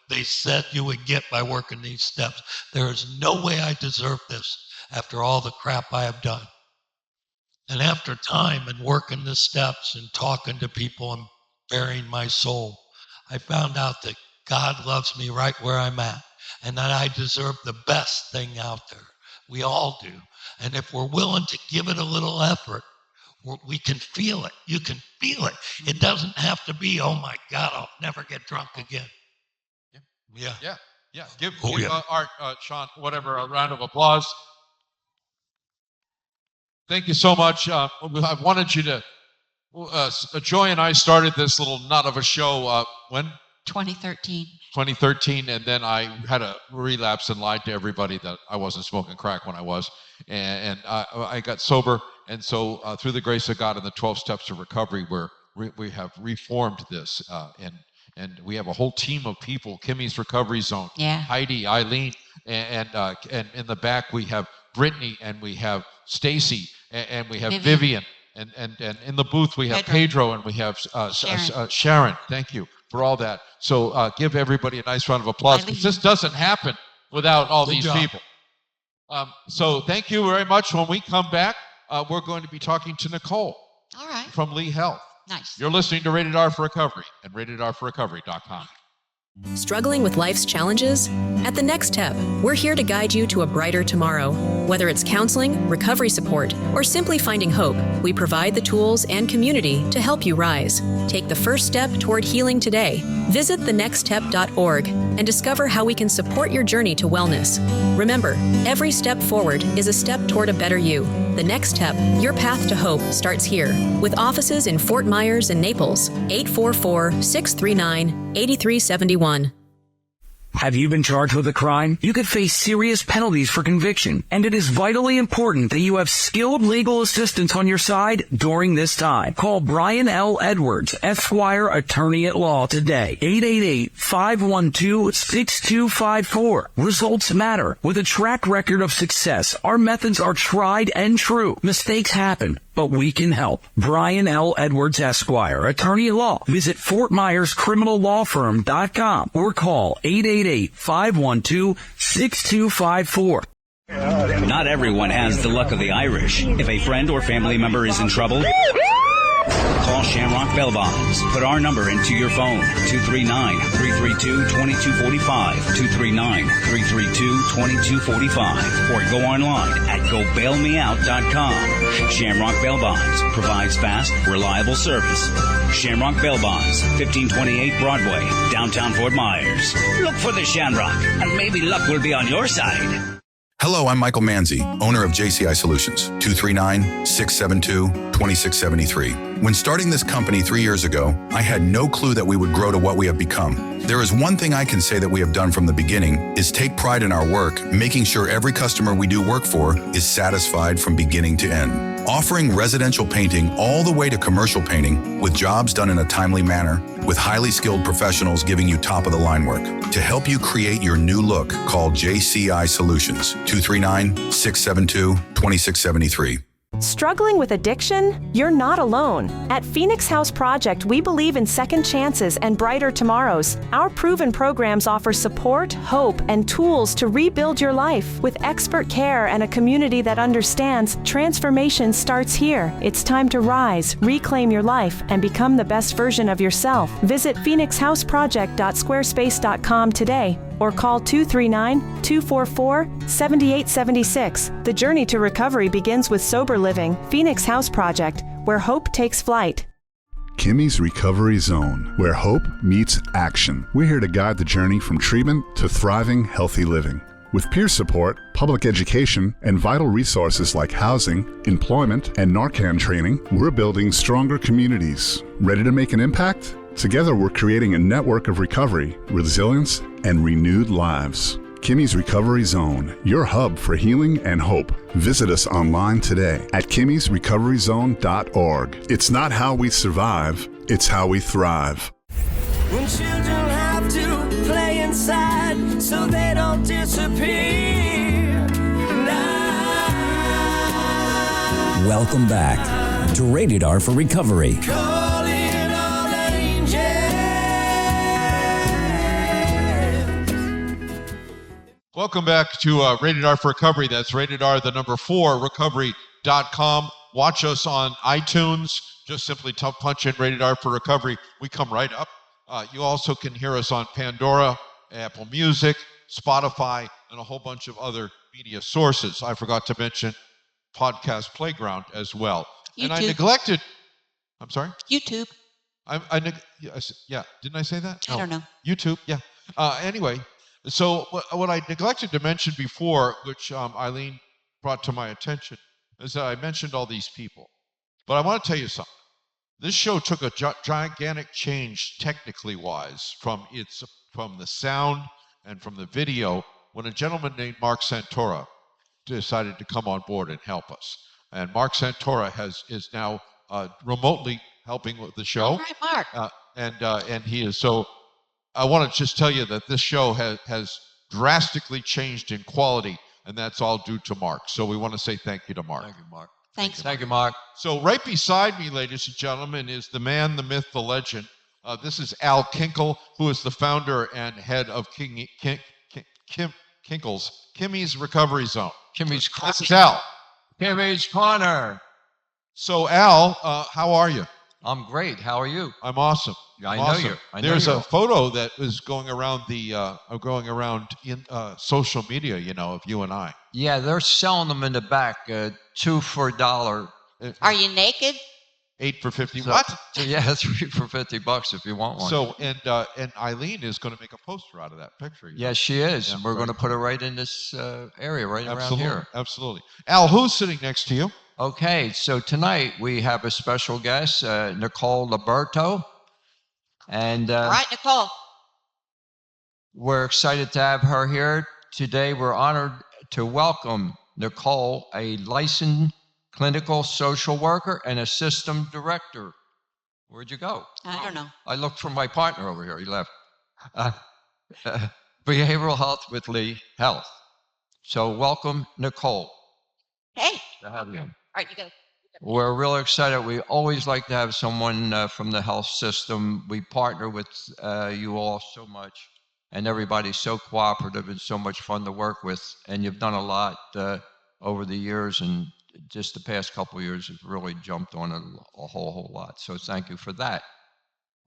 they said you would get by working these steps. There is no way I deserve this after all the crap I have done. And after time and working the steps and talking to people and bearing my soul, I found out that God loves me right where I'm at and that I deserve the best thing out there. We all do. And if we're willing to give it a little effort, we can feel it. You can feel it. It doesn't have to be, oh my God, I'll never get drunk again. Yeah. Give Art, Sean, whatever, a round of applause. Thank you so much. I wanted you to, Joy and I started this little nut of a show when? 2013. 2013, and then I had a relapse and lied to everybody that I wasn't smoking crack when I was. And I got sober. And so through the grace of God and the 12 steps of recovery, we have reformed this. And we have a whole team of people, Kimmies Recovery Zone, Heidi, Eileen, and in the back we have Brittany, and we have Stacy, and we have Vivian. And in the booth we have Pedro, and we have Sharon. Thank you for all that. So give everybody a nice round of applause, because this doesn't happen without all these people. So thank you very much. When we come back, we're going to be talking to Nicole from Lee Health. Nice. You're listening to Rated R for Recovery and ratedrforrecovery.com. Struggling with life's challenges? At The Next Step, we're here to guide you to a brighter tomorrow. Whether it's counseling, recovery support, or simply finding hope, we provide the tools and community to help you rise. Take the first step toward healing today. Visit thenextstep.org and discover how we can support your journey to wellness. Remember, every step forward is a step toward a better you. The Next Step, your path to hope, starts here. With offices in Fort Myers and Naples, 844-639-8371. Have you been charged with a crime? You could face serious penalties for conviction, and it is vitally important that you have skilled legal assistance on your side during this time. Call Brian L. Edwards, Esquire, Attorney at Law today. 888-512-6254. Results matter. With a track record of success, our methods are tried and true. Mistakes happen, but we can help. Brian L. Edwards, Esquire, Attorney at Law. Visit FortMyersCriminalLawFirm.com or call 888-512-6254. Not everyone has the luck of the Irish. If a friend or family member is in trouble, call Shamrock Bell Bonds. Put our number into your phone, 239-332-2245, 239-332-2245, or go online at gobailmeout.com. Shamrock Bell Bonds provides fast, reliable service. Shamrock Bell Bonds, 1528 Broadway, downtown Fort Myers. Look for the Shamrock, and maybe luck will be on your side. Hello, I'm Michael Manzi, owner of JCI Solutions, 239-672-2673. When starting this company 3 years ago, I had no clue that we would grow to what we have become. There is one thing I can say that we have done from the beginning is take pride in our work, making sure every customer we do work for is satisfied from beginning to end. Offering residential painting all the way to commercial painting with jobs done in a timely manner, with highly skilled professionals giving you top-of-the-line work. To help you create your new look, call JCI Solutions, 239-672-2673. Struggling with addiction? You're not alone. At Phoenix House Project, we believe in second chances and brighter tomorrows. Our proven programs offer support, hope, and tools to rebuild your life. With expert care and a community that understands, transformation starts here. It's time to rise, reclaim your life, and become the best version of yourself. Visit phoenixhouseproject.squarespace.com today or call 239-244-7876. The journey to recovery begins with sober living. Phoenix House Project, where hope takes flight. Kimmies Recovery Zone, where hope meets action. We're here to guide the journey from treatment to thriving, healthy living. With peer support, public education, and vital resources like housing, employment, and Narcan training, we're building stronger communities. Ready to make an impact? Together, we're creating a network of recovery, resilience, and renewed lives. Kimmies Recovery Zone, your hub for healing and hope. Visit us online today at KimmiesRecoveryZone.org. It's not how we survive, it's how we thrive. When children have to play inside so they don't disappear. Welcome back to Rated R for Recovery. Calling all angels. Welcome back to Rated R for Recovery. That's Rated R, the number 4, recovery.com. Watch us on iTunes. Just simply punch in Rated R for Recovery. We come right up. You also can hear us on Pandora, Apple Music, Spotify, and a whole bunch of other media sources. I forgot to mention Podcast Playground as well. YouTube. And I neglected. I'm sorry? YouTube. Yeah, didn't I say that? I don't know. YouTube, yeah. Anyway, so what I neglected to mention before, which Eileen brought to my attention, is that I mentioned all these people. But I want to tell you something. This show took a gigantic change technically wise from the sound and from the video when a gentleman named Mark Santora decided to come on board and help us. And Mark Santora is now remotely helping with the show. All right, Mark. And he is so. I want to just tell you that this show has drastically changed in quality, and that's all due to Mark. So we want to say thank you to Mark. Thank you, Mark. Thanks. Thank you, Mark. So right beside me, ladies and gentlemen, is the man, the myth, the legend. This is Al Kinkle, who is the founder and head of Kimmies Recovery Zone. Kimmy's Corner. This is Al. Kimmy's Corner. So Al, how are you? I'm great. How are you? I'm awesome. I Awesome. know you. There's a photo that is going around in social media, of you and I. Yeah, they're selling them in the back, 2 for $1. Are you naked? 8 for 50. So- What? Yeah, 3 for $50 if you want one. So and Eileen is going to make a poster out of that picture. Yes, she is. Yeah, We're right. going to put her right in this area, right around here. Absolutely. Al, who's sitting next to you? Okay, so tonight we have a special guest, Nicole Liberto. And All right, Nicole. we're excited to have her here. Today we're honored to welcome Nicole, a licensed clinical social worker and a system director. Where'd you go? I don't know. I looked for my partner over here. He left. Behavioral health with Lee Health. So welcome, Nicole. Hey. To have you. All right, you go. We're really excited. We always like to have someone from the health system. We partner with you all so much, and everybody's so cooperative and so much fun to work with. And you've done a lot over the years, and just the past couple of years have really jumped on a whole lot. So thank you for that.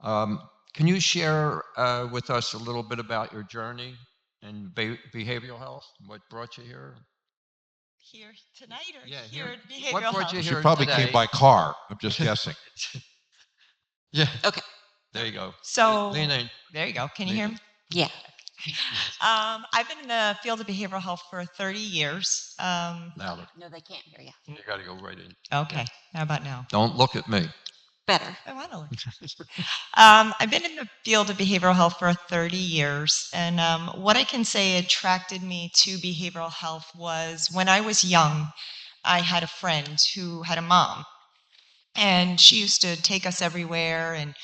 Can you share with us a little bit about your journey in behavioral health? What brought you here? Here tonight or Yeah, here at here. behavioral What brought health? you She here probably today? came by car. I'm just guessing. Yeah. Okay. There you go. So Lean in. there you go. Can you hear me? Yeah. I've been in the field of behavioral health for 30 years. Louder. No, they can't hear you. You got to go right in. Okay. How about now? Don't look at me. Better. I want to look. I've been in the field of behavioral health for 30 years. And what I can say attracted me to behavioral health was when I was young, I had a friend who had a mom. And she used to take us everywhere. And,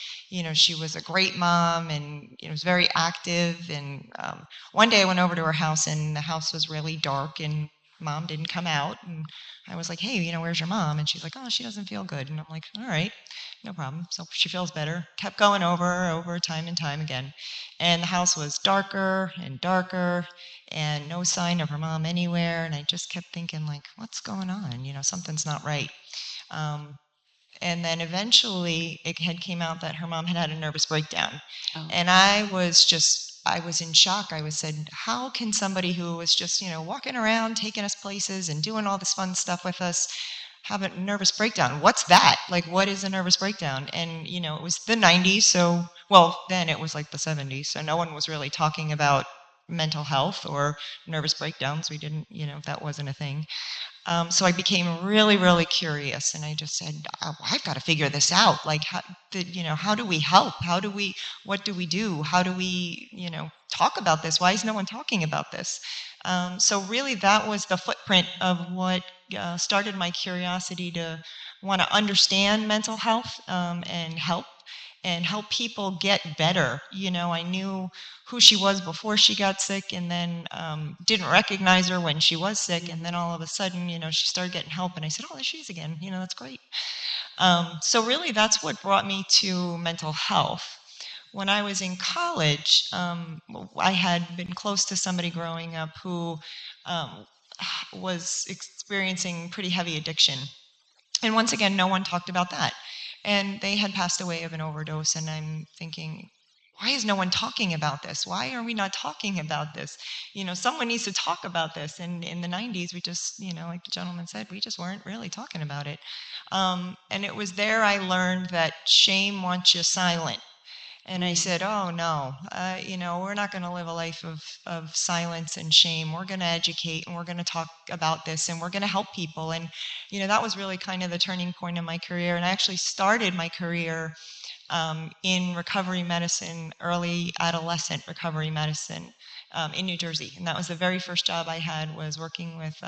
she was a great mom and, was very active. And one day I went over to her house and the house was really dark and Mom didn't come out. And I was like, hey, where's your mom? And she's like, oh, she doesn't feel good. And I'm like, all right, no problem. So she feels better. Kept going over time and time again. And the house was darker and darker and no sign of her mom anywhere. And I just kept thinking, like, what's going on? Something's not right. And then eventually it had came out that her mom had a nervous breakdown. Oh. And I was in shock. I said, how can somebody who was just, walking around, taking us places and doing all this fun stuff with us have a nervous breakdown? What's that? Like, what is a nervous breakdown? And, it was the 90s. So, then it was like the 70s. So no one was really talking about mental health or nervous breakdowns. We didn't, that wasn't a thing. So I became really, really curious, and I just said, I've got to figure this out. Like, how do we help? What do we do? How do we, talk about this? Why is no one talking about this? So really that was the footprint of what started my curiosity to want to understand mental health and help people get better. I knew who she was before she got sick and then didn't recognize her when she was sick. And then all of a sudden, she started getting help. And I said, oh, there she is again. That's great. So really that's what brought me to mental health when I was in college, I had been close to somebody growing up who was experiencing pretty heavy addiction. And once again, no one talked about that. And they had passed away of an overdose. And I'm thinking, why is no one talking about this? Why are we not talking about this? Someone needs to talk about this. And in the 90s, we just, like the gentleman said, we just weren't really talking about it. And it was there I learned that shame wants you silent. And I said, oh, no, we're not going to live a life of silence and shame. We're going to educate, and we're going to talk about this, and we're going to help people. And, that was really kind of the turning point in my career. And I actually started my career in recovery medicine, early adolescent recovery medicine in New Jersey. And that was the very first job I had, was working with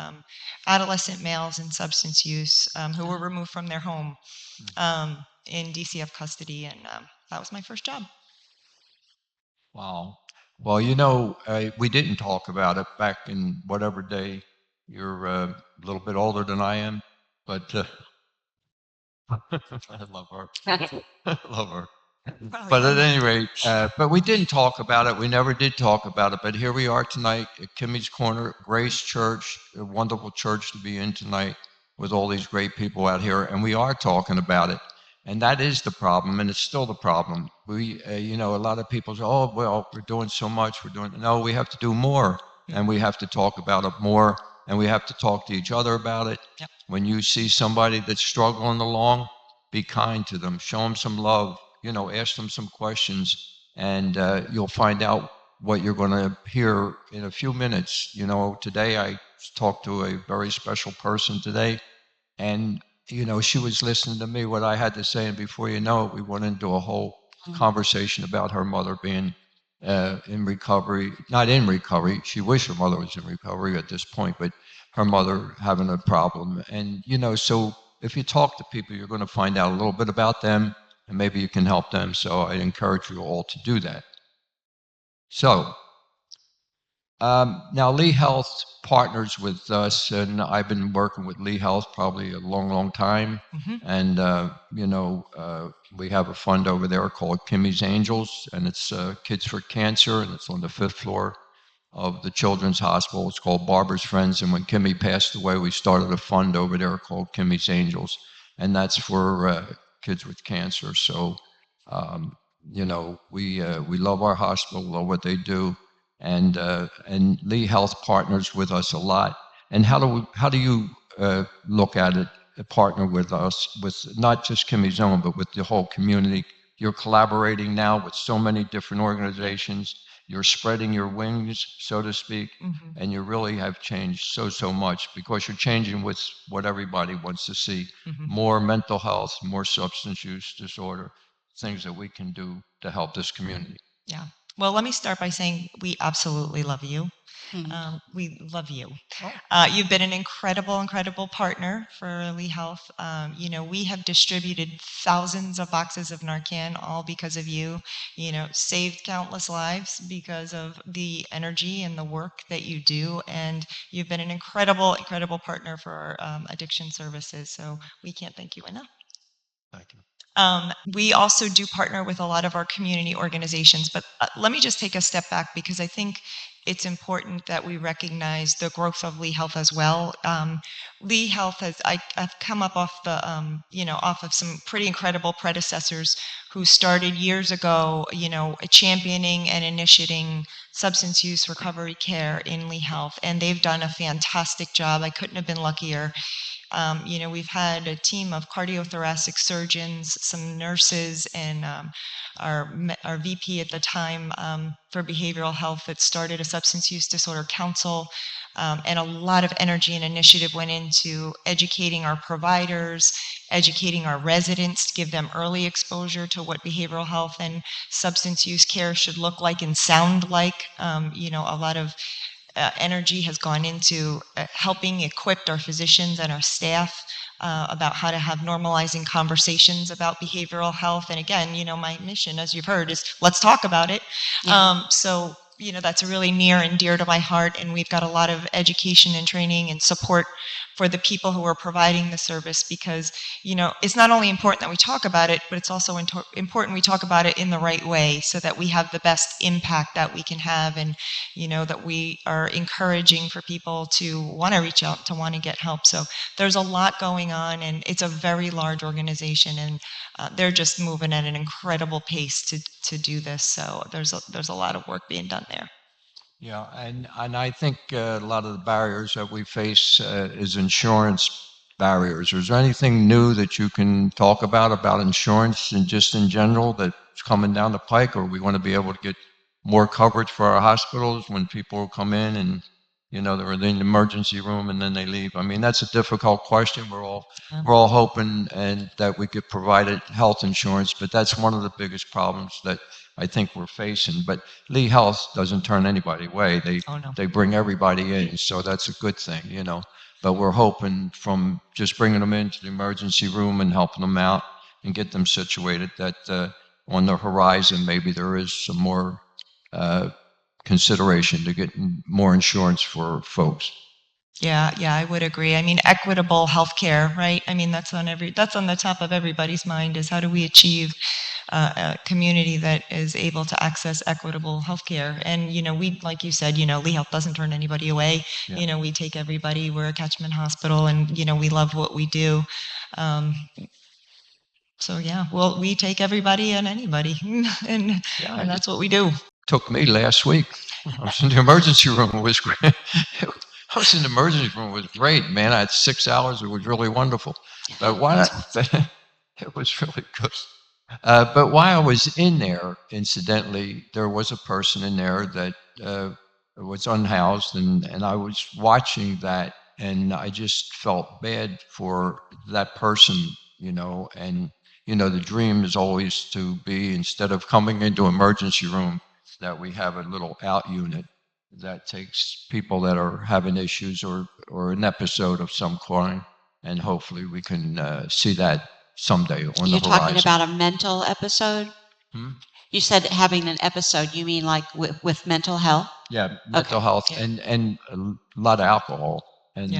adolescent males in substance use who were removed from their home in DCF custody. And that was my first job. Wow. Well, we didn't talk about it back in whatever day. You're a little bit older than I am, but I love her. I love her. But at any rate, but we didn't talk about it. We never did talk about it. But here we are tonight at Kimmy's Corner, Grace Church, a wonderful church to be in tonight with all these great people out here. And we are talking about it. And that is the problem, and it's still the problem. We, a lot of people say, oh, well, we're doing so much. No, we have to do more, and we have to talk about it more, and we have to talk to each other about it. Yep. When you see somebody that's struggling along, be kind to them, show them some love, ask them some questions, and you'll find out what you're going to hear in a few minutes. Today I talked to a very special person today, and she was listening to me, what I had to say, and before you know it, we went into a whole conversation about her mother being in recovery, not in recovery. She wished her mother was in recovery at this point, but her mother having a problem. And, so if you talk to people, you're going to find out a little bit about them, and maybe you can help them. So I encourage you all to do that. So, now Lee Health partners with us, and I've been working with Lee Health probably a long, long time. And, we have a fund over there called Kimmies Angels, and it's Kids for Cancer, and it's on the 5th floor of the Children's Hospital. It's called Barbara's Friends. And when Kimmy passed away, we started a fund over there called Kimmies Angels, and that's for kids with cancer. So, we love our hospital, love what they do. And Lee Health partners with us a lot. And how do you look at it, partner with us, with not just Kimmies Zone, but with the whole community? You're collaborating now with so many different organizations. You're spreading your wings, so to speak, and you really have changed so much, because you're changing with what everybody wants to see. More mental health, more substance use disorder, things that we can do to help this community. Yeah. Well, let me start by saying we absolutely love you. We love you. You've been an incredible partner for Lee Health. We have distributed thousands of boxes of Narcan, all because of you. Saved countless lives because of the energy and the work that you do. And you've been an incredible partner for our addiction services. So we can't thank you enough. Thank you. We also do partner with a lot of our community organizations, but let me just take a step back, because I think it's important that we recognize the growth of Lee Health as well. Lee Health I've come up off off of some pretty incredible predecessors who started years ago, championing and initiating substance use recovery care in Lee Health, and they've done a fantastic job. I couldn't have been luckier. We've had a team of cardiothoracic surgeons, some nurses, and our VP at the time for behavioral health that started a substance use disorder council, and a lot of energy and initiative went into educating our providers, educating our residents to give them early exposure to what behavioral health and substance use care should look like and sound like. A lot of energy has gone into helping equip our physicians and our staff about how to have normalizing conversations about behavioral health. And again, my mission, as you've heard, is let's talk about it. So that's really near and dear to my heart. And we've got a lot of education and training and support for the people who are providing the service, because, it's not only important that we talk about it, but it's also important we talk about it in the right way so that we have the best impact that we can have, and, that we are encouraging for people to want to reach out, to want to get help. So there's a lot going on, and it's a very large organization, and they're just moving at an incredible pace to do this. So there's a lot of work being done there. Yeah, and I think a lot of the barriers that we face is insurance barriers. Is there anything new that you can talk about insurance and just in general that's coming down the pike, or we want to be able to get more coverage for our hospitals when people come in and, they're in the emergency room and then they leave? I mean, that's a difficult question. We're all hoping and that we get provided health insurance, but that's one of the biggest problems that I think we're facing. But Lee Health doesn't turn anybody away. They bring everybody in, so that's a good thing, But we're hoping from just bringing them into the emergency room and helping them out and get them situated that on the horizon maybe there is some more consideration to get more insurance for folks. Yeah, I would agree. I mean, equitable healthcare, right? I mean, that's on the top of everybody's mind, is how do we achieve a community that is able to access equitable healthcare? And, we, like you said, Lee Health doesn't turn anybody away. Yeah. We take everybody. We're a catchment hospital, and, we love what we do. So yeah, well, we take everybody and anybody, and that's what we do. Took me last week. I was in the emergency room. It was great. I was in the emergency room. It was great, man. I had 6 hours. It was really wonderful. But it was really good. But while I was in there, incidentally, there was a person in there that was unhoused, and I was watching that, and I just felt bad for that person, and, the dream is always to be, instead of coming into emergency room, that we have a little out unit that takes people that are having issues or an episode of some kind, and hopefully we can see that someday on the horizon. You're talking about a mental episode? Hmm? You said having an episode, you mean like with mental health? Yeah, mental health. Yeah. And a lot of alcohol. And,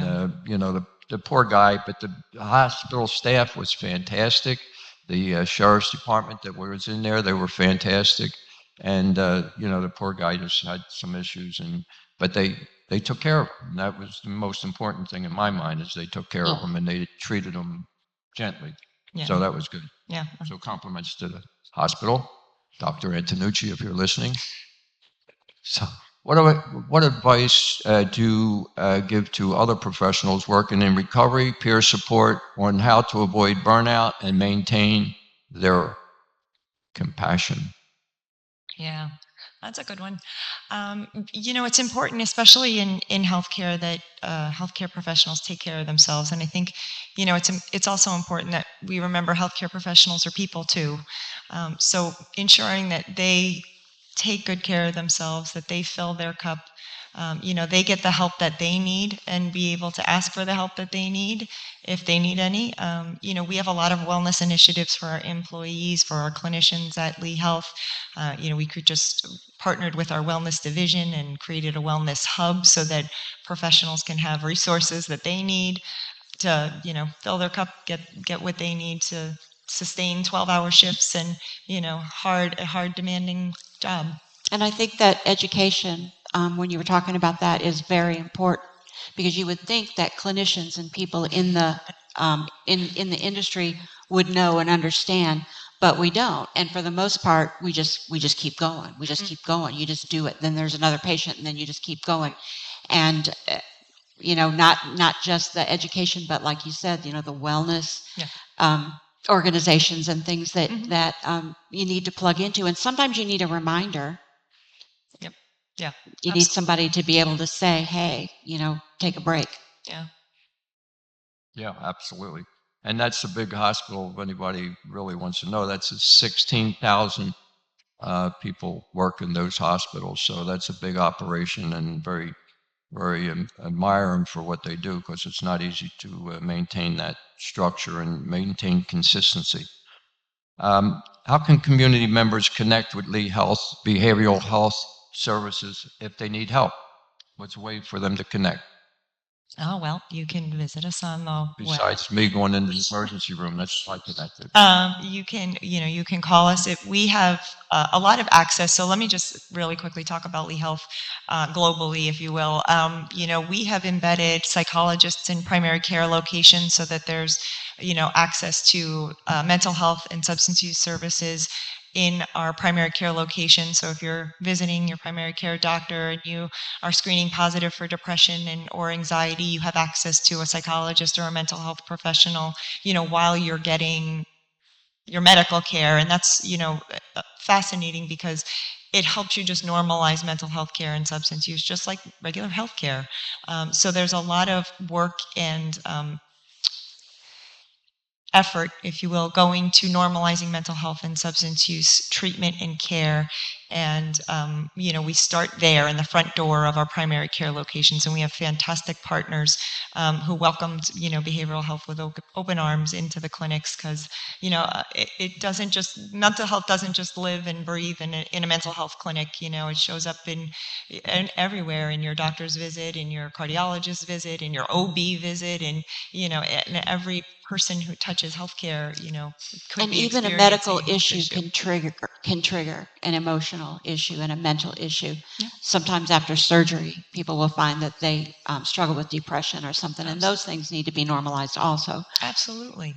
the poor guy, but the hospital staff was fantastic. The sheriff's department that was in there, they were fantastic. And, the poor guy just had some issues, but they took care of him. And that was the most important thing in my mind, is they took care of him and they treated him gently. Yeah. So that was good. Yeah. So compliments to the hospital, Dr. Antonucci, if you're listening. So what advice do you give to other professionals working in recovery, peer support, on how to avoid burnout and maintain their compassion? Yeah, that's a good one. It's important, especially in healthcare, that healthcare professionals take care of themselves. And I think, it's also important that we remember healthcare professionals are people too. So ensuring that they take good care of themselves, that they fill their cup, they get the help that they need, and be able to ask for the help that they need if they need any. We have a lot of wellness initiatives for our employees, for our clinicians at Lee Health. We could just partnered with our wellness division and created a wellness hub so that professionals can have resources that they need to, fill their cup, get what they need to sustain 12-hour shifts and, a hard demanding job. And I think that education, when you were talking about that, is very important, because you would think that clinicians and people in the in the industry would know and understand, but we don't. And for the most part, we just keep going. We just keep going. You just do it. Then there's another patient, and then you just keep going. And not just the education, but like you said, the wellness. Yeah. Organizations and things that you need to plug into, and sometimes you need a reminder. Yep. Yeah. You need somebody to be able to say, "Hey, take a break." Yeah. Yeah, absolutely. And that's a big hospital. If anybody really wants to know, that's 16,000 people work in those hospitals. So that's a big operation, and very, very admire them for what they do, because it's not easy to maintain that structure and maintain consistency. How can community members connect with Lee Health behavioral health services if they need help? What's a way for them to connect? Oh, well, you can visit us on the web. Besides me going into the emergency room, that's like connected. You can call us. We have a lot of access. So let me just really quickly talk about Lee Health globally, if you will. We have embedded psychologists in primary care locations so that there's, access to mental health and substance use services in our primary care location. So if you're visiting your primary care doctor and you are screening positive for depression or anxiety, you have access to a psychologist or a mental health professional, while you're getting your medical care. And that's, fascinating because it helps you just normalize mental health care and substance use, just like regular health care. So there's a lot of work and effort, if you will, going to normalizing mental health and substance use treatment and care. And, we start there in the front door of our primary care locations. And we have fantastic partners who welcomed, behavioral health with open arms into the clinics because, it doesn't just, mental health doesn't just live and breathe in a mental health clinic. It shows up in everywhere, in your doctor's visit, in your cardiologist visit, in your OB visit, and, in every person who touches healthcare, could and be even a experiencing medical health issue can trigger an emotional issue and a mental issue. Yeah. Sometimes after surgery, people will find that they struggle with depression or something, and those things need to be normalized also. Absolutely.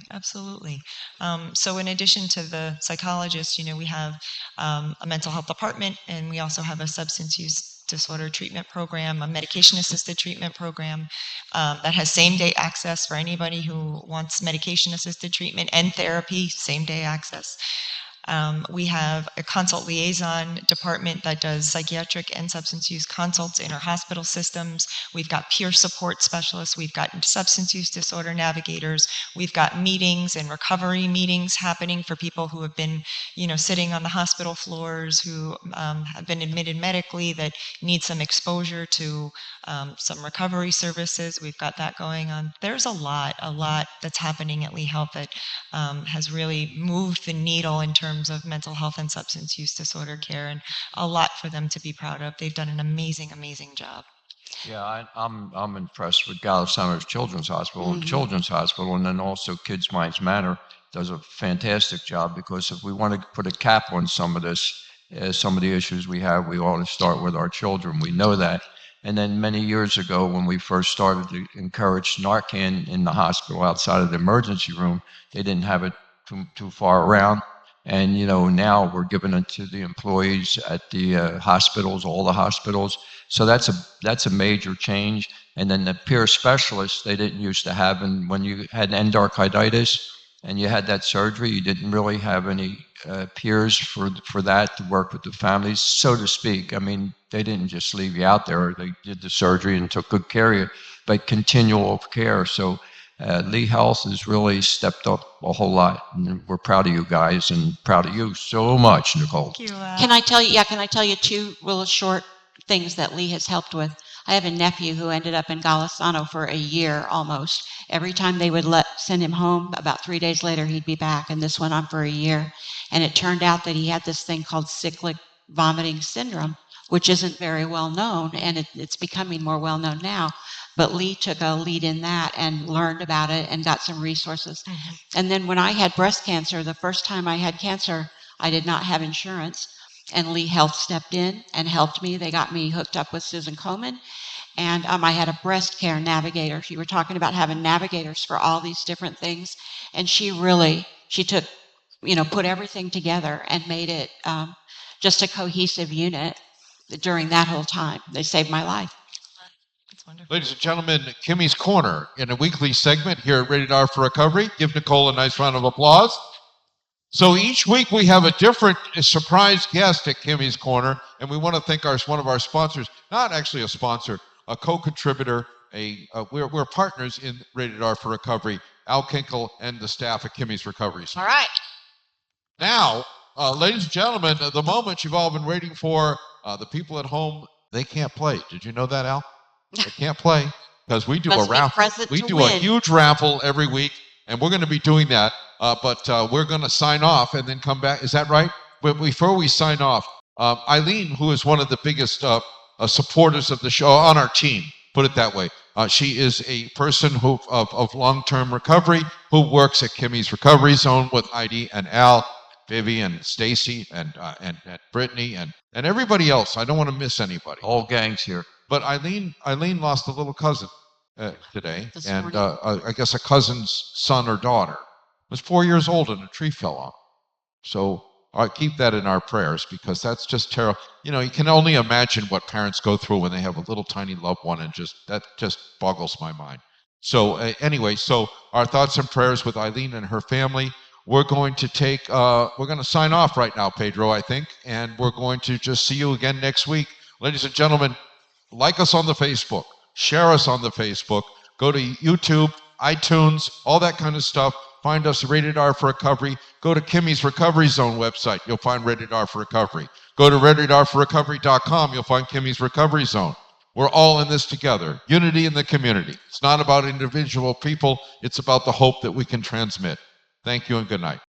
So in addition to the psychologist, we have a mental health department, and we also have a substance use disorder treatment program, a medication-assisted treatment program that has same-day access for anybody who wants medication-assisted treatment and therapy, same-day access. We have a consult liaison department that does psychiatric and substance use consults in our hospital systems. We've got peer support specialists. We've got substance use disorder navigators. We've got meetings and recovery meetings happening for people who have been, sitting on the hospital floors, who have been admitted medically that need some exposure to some recovery services. We've got that going on. There's a lot that's happening at Lee Health that has really moved the needle in terms of mental health and substance use disorder care, and a lot for them to be proud of. They've done an amazing job. Yeah, I'm impressed with Gallup Children's Hospital and Children's Hospital, and then also Kids Minds Matter does a fantastic job, because if we want to put a cap on some of this, some of the issues we have, we ought to start with our children. We know that. And then many years ago, when we first started to encourage Narcan in the hospital outside of the emergency room, they didn't have it too far around. And, now we're giving it to the employees at the hospitals, all the hospitals. So that's a major change. And then the peer specialists, they didn't used to have, and when you had endocarditis and you had that surgery, you didn't really have any peers for that to work with the families, so to speak. I mean, they didn't just leave you out there. They did the surgery and took good care of you, but continual care. So Lee Health has really stepped up a whole lot, and we're proud of you guys and proud of you so much, Nicole. Thank you. Can I tell you two real short things that Lee has helped with? I have a nephew who ended up in Golisano for a year almost. Every time they would send him home, about 3 days later he'd be back, and this went on for a year. And it turned out that he had this thing called cyclic vomiting syndrome, which isn't very well known, and it's becoming more well known now. But Lee took a lead in that and learned about it and got some resources. Mm-hmm. And then when I had breast cancer, the first time I had cancer, I did not have insurance. And Lee Health stepped in and helped me. They got me hooked up with Susan Komen. And I had a breast care navigator. You were talking about having navigators for all these different things. And she took, put everything together and made it just a cohesive unit during that whole time. They saved my life. Ladies and gentlemen, Kimmy's Corner in a weekly segment here at Rated R for Recovery. Give Nicole a nice round of applause. So each week we have a different surprise guest at Kimmy's Corner, and we want to thank one of our sponsors, not actually a sponsor, a co-contributor. We're partners in Rated R for Recovery, Al Kinkle and the staff at Kimmy's Recovery Zone. All right. Now, ladies and gentlemen, the moment you've all been waiting for, the people at home, they can't play. Did you know that, Al? They can't play because we do a raffle. We do a huge raffle every week, and we're going to be doing that. But we're going to sign off and then come back. Is that right? But before we sign off, Eileen, who is one of the biggest supporters of the show on our team, put it that way, She is a person of long-term recovery who works at Kimmies Recovery Zone with Heidi and Al, Vivi and Stacy and Brittany and everybody else. I don't want to miss anybody. Whole gang's here. But Eileen lost a little cousin today, This and morning. I guess a cousin's son or daughter was 4 years old and a tree fell on. So keep that in our prayers, because that's just terrible. You know, you can only imagine what parents go through when they have a little tiny loved one, and that just boggles my mind. So anyway, so our thoughts and prayers with Eileen and her family. We're going to sign off right now, Pedro, I think, and we're going to just see you again next week. Ladies and gentlemen, like us on the Facebook, share us on the Facebook, go to YouTube, iTunes, all that kind of stuff. Find us Rated R for Recovery. Go to Kimmies Recovery Zone website. You'll find Rated R for Recovery. Go to RatedRforRecovery.com. You'll find Kimmies Recovery Zone. We're all in this together. Unity in the community. It's not about individual people. It's about the hope that we can transmit. Thank you and good night.